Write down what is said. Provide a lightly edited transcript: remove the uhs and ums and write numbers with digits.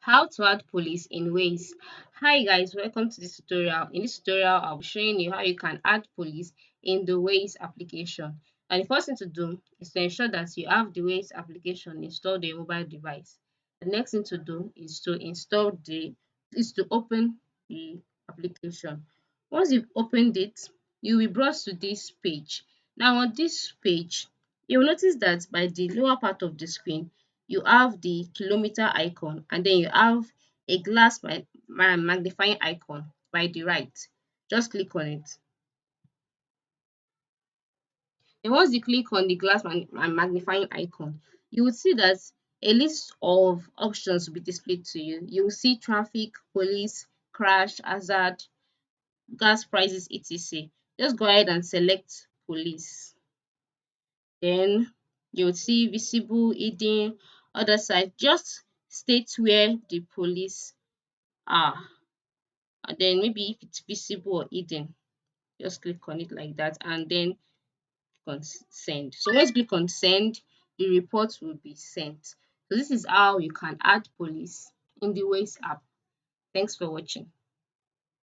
How to add police in Waze. Hi guys, welcome to this tutorial. In this tutorial, I'll be showing you how you can add police in the Waze application. And the first thing to do is to ensure that you have the Waze application installed on your mobile device. The next thing to do is to open the application. Once you've opened it, you will be brought to this page. Now on this page, you'll notice that by the lower part of the screen, you have the kilometer icon, and then you have a glass magnifying icon by the right. Just click on it. And once you click on the glass magnifying icon, you will see that a list of options will be displayed to you. You will see traffic, police, crash, hazard, gas prices, etc. Just go ahead and select police. Then you will see visible, hidden, other side. Just state where the police are, and then maybe if it's visible or hidden, just click on it like that, and then click on send. So once you click on send, the report will be sent. So this is how you can add police in the Waze app. Thanks for watching.